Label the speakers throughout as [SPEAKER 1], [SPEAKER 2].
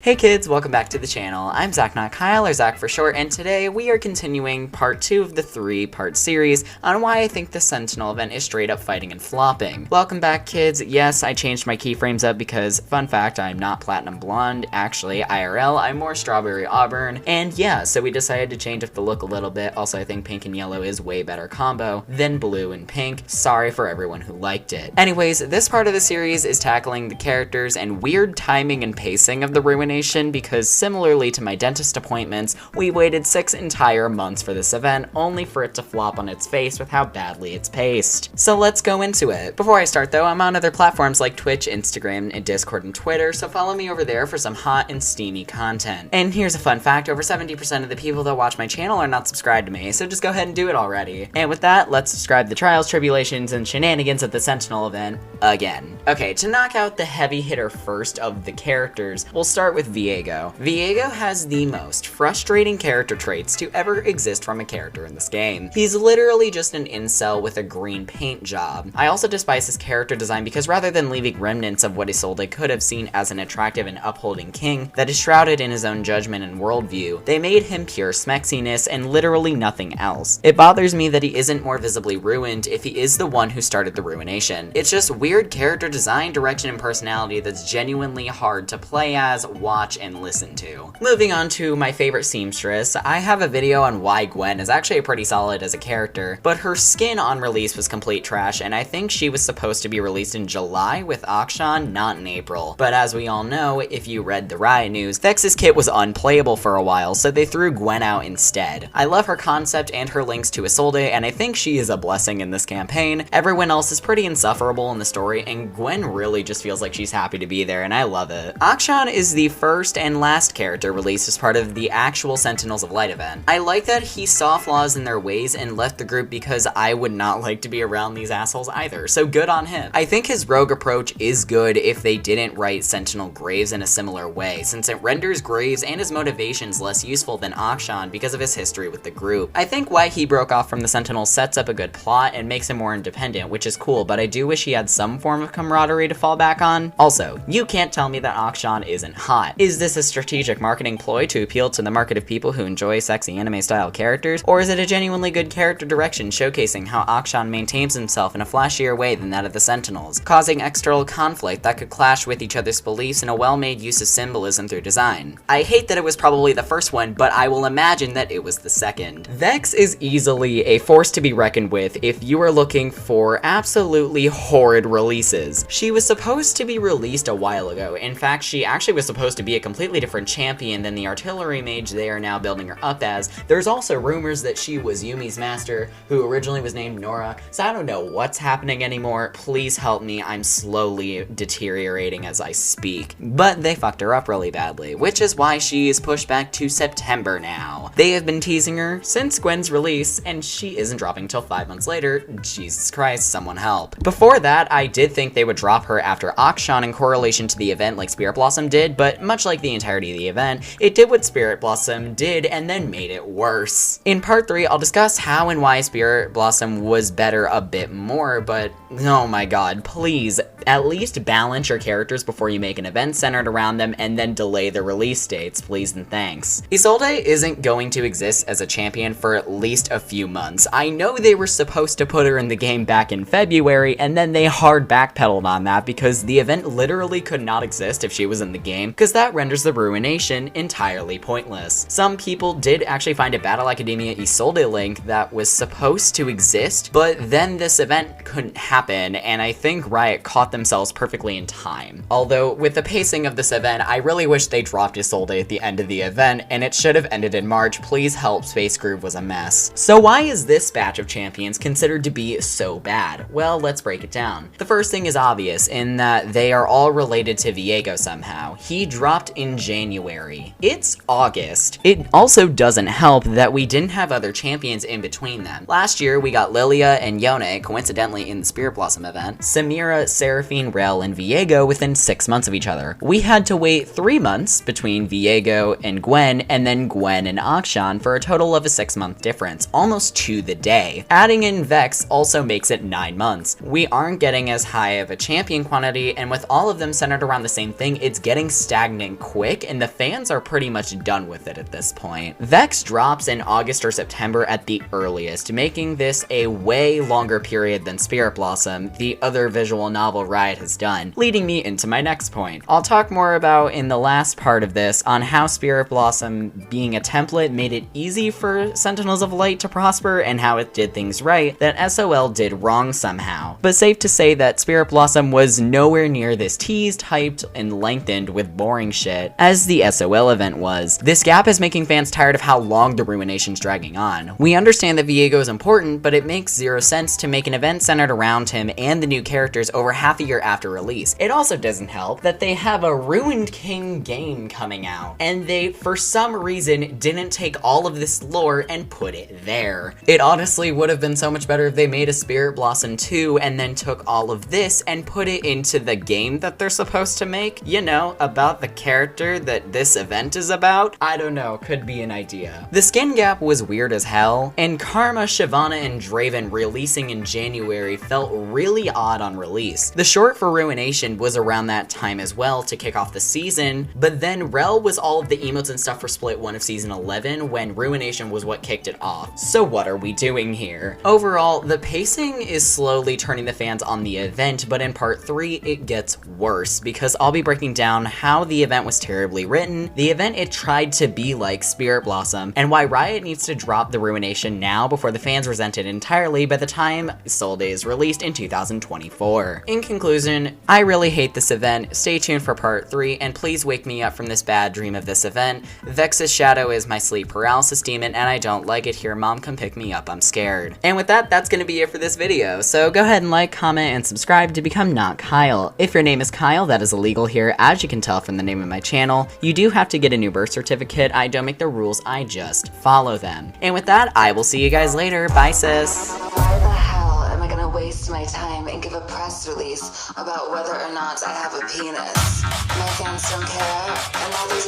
[SPEAKER 1] Hey kids, welcome back to the channel. I'm Zach, not Kyle, or Zach for short, and today we are continuing part 2 of the 3-part series on why I think the Sentinel event is straight up fighting and flopping. Welcome back kids. Yes, I changed my keyframes up because, fun fact, I'm not platinum blonde. Actually, IRL, I'm more strawberry auburn, and yeah, so we decided to change up the look a little bit. Also, I think pink and yellow is way better combo than blue and pink. Sorry for everyone who liked it. Anyways, this part of the series is tackling the characters and weird timing and pacing of the ruination, because similarly to my dentist appointments, we waited 6 entire months for this event, only for it to flop on its face with how badly it's paced. So let's go into it. Before I start though, I'm on other platforms like Twitch, Instagram, and Discord and Twitter, so follow me over there for some hot and steamy content. And here's a fun fact, over 70% of the people that watch my channel are not subscribed to me, so just go ahead and do it already. And with that, let's describe the trials, tribulations, and shenanigans of the Sentinel event again. Okay, to knock out the heavy hitter first of the characters, we'll start with Viego. Viego has the most frustrating character traits to ever exist from a character in this game. He's literally just an incel with a green paint job. I also despise his character design because rather than leaving remnants of what Isolde could have seen as an attractive and upholding king that is shrouded in his own judgment and worldview, they made him pure smexiness and literally nothing else. It bothers me that he isn't more visibly ruined if he is the one who started the ruination. It's just weird character design, direction, and personality that's genuinely hard to play as, watch, and listen to. Moving on to my favorite seamstress, I have a video on why Gwen is actually pretty solid as a character, but her skin on release was complete trash, and I think she was supposed to be released in July with Akshan, not in April. But as we all know, if you read the Riot news, Vex's kit was unplayable for a while, so they threw Gwen out instead. I love her concept and her links to Isolde, and I think she is a blessing in this campaign. Everyone else is pretty insufferable in the story, and Gwen really just feels like she's happy to be there, and I love it. Akshan is the first and last character released as part of the actual Sentinels of Light event. I like that he saw flaws in their ways and left the group because I would not like to be around these assholes either, so good on him. I think his rogue approach is good if they didn't write Sentinel Graves in a similar way, since it renders Graves and his motivations less useful than Akshan because of his history with the group. I think why he broke off from the Sentinels sets up a good plot and makes him more independent, which is cool, but I do wish he had some form of camaraderie to fall back on. Also, you can't tell me that Akshan isn't hot. Is this a strategic marketing ploy to appeal to the market of people who enjoy sexy anime-style characters, or is it a genuinely good character direction showcasing how Akshan maintains himself in a flashier way than that of the Sentinels, causing external conflict that could clash with each other's beliefs in a well-made use of symbolism through design? I hate that it was probably the first one, but I will imagine that it was the second. Vex is easily a force to be reckoned with if you are looking for absolutely horrid releases. She was supposed to be released a while ago. In fact, she actually was supposed to be a completely different champion than the artillery mage they are now building her up as. There's also rumors that she was Yumi's master, who originally was named Nora, so I don't know what's happening anymore. Please help me, I'm slowly deteriorating as I speak. But they fucked her up really badly, which is why she is pushed back to September now. They have been teasing her since Gwen's release, and she isn't dropping till 5 months later. Jesus Christ, someone help. Before that, I did think they would drop her after Akshan in correlation to the event like Spirit Blossom did, but much like the entirety of the event, it did what Spirit Blossom did and then made it worse. In part 3, I'll discuss how and why Spirit Blossom was better a bit more, but oh my god, please, at least balance your characters before you make an event centered around them and then delay the release dates, please and thanks. Isolde isn't going to exist as a champion for at least a few months. I know they were supposed to put her in the game back in February, and then they hard backpedaled on that because the event literally could not exist if she was in the game, because that renders the ruination entirely pointless. Some people did actually find a Battle Academia Isolde link that was supposed to exist, but then this event couldn't happen, and I think Riot caught themselves perfectly in time. Although, with the pacing of this event, I really wish they dropped Isolde at the end of the event, and it should have ended in March. Please help, Space Groove was a mess. So why is this batch of champions considered to be so bad? Well, let's break it down. The first thing is obvious, in that they are all related to Viego somehow. He dropped in January. It's August. It also doesn't help that we didn't have other champions in between them. Last year, we got Lilia and Yone, coincidentally in the Spirit Blossom event, Samira, Seraphine, Rel, and Viego within 6 months of each other. We had to wait 3 months between Viego and Gwen, and then Gwen and Akshan for a total of a 6-month difference, almost to the day. Adding in Vex also makes it 9 months. We aren't getting as high of a champion quantity, and with all of them centered around the same thing, it's getting stagnant stagnant quick, and the fans are pretty much done with it at this point. Vex drops in August or September at the earliest, making this a way longer period than Spirit Blossom, the other visual novel Riot has done, leading me into my next point. I'll talk more about in the last part of this on how Spirit Blossom being a template made it easy for Sentinels of Light to prosper and how it did things right that SOL did wrong somehow. But safe to say that Spirit Blossom was nowhere near this teased, hyped, and lengthened with boring shit as the SOL event was. This gap is making fans tired of how long the Ruination's dragging on. We understand that Viego is important, but it makes zero sense to make an event centered around him and the new characters over half a year after release. It also doesn't help that they have a Ruined King game coming out, and they, for some reason, didn't take all of this lore and put it there. It honestly would have been so much better if they made a Spirit Blossom 2 and then took all of this and put it into the game that they're supposed to make, you know, about the character that this event is about. I don't know, could be an idea. The skin gap was weird as hell, and Karma, Shyvana, and Draven releasing in January felt really odd on release. The short for Ruination was around that time as well to kick off the season, but then Rel was all of the emotes and stuff for Split 1 of Season 11 when Ruination was what kicked it off. So what are we doing here? Overall, the pacing is slowly turning the fans on the event, but in part 3 it gets worse because I'll be breaking down how the event was terribly written, the event it tried to be like Spirit Blossom, and why Riot needs to drop the Ruination now before the fans resent it entirely by the time Soul Day is released in 2024. In conclusion, I really hate this event. Stay tuned for part 3, and please wake me up from this bad dream of this event. Vex's shadow is my sleep paralysis demon, and I don't like it here. Mom, come pick me up, I'm scared. And with that, that's gonna be it for this video. So go ahead and like, comment, and subscribe to become not Kyle. If your name is Kyle, that is illegal here, as you can tell from the name of my channel. You do have to get a new birth certificate. I don't make the rules, I just follow them. And with that, I will see you guys later. Bye, sis.
[SPEAKER 2] Why the hell am I gonna waste my time and give a press release about whether or not I have a penis? My fans don't care, and that is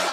[SPEAKER 2] why.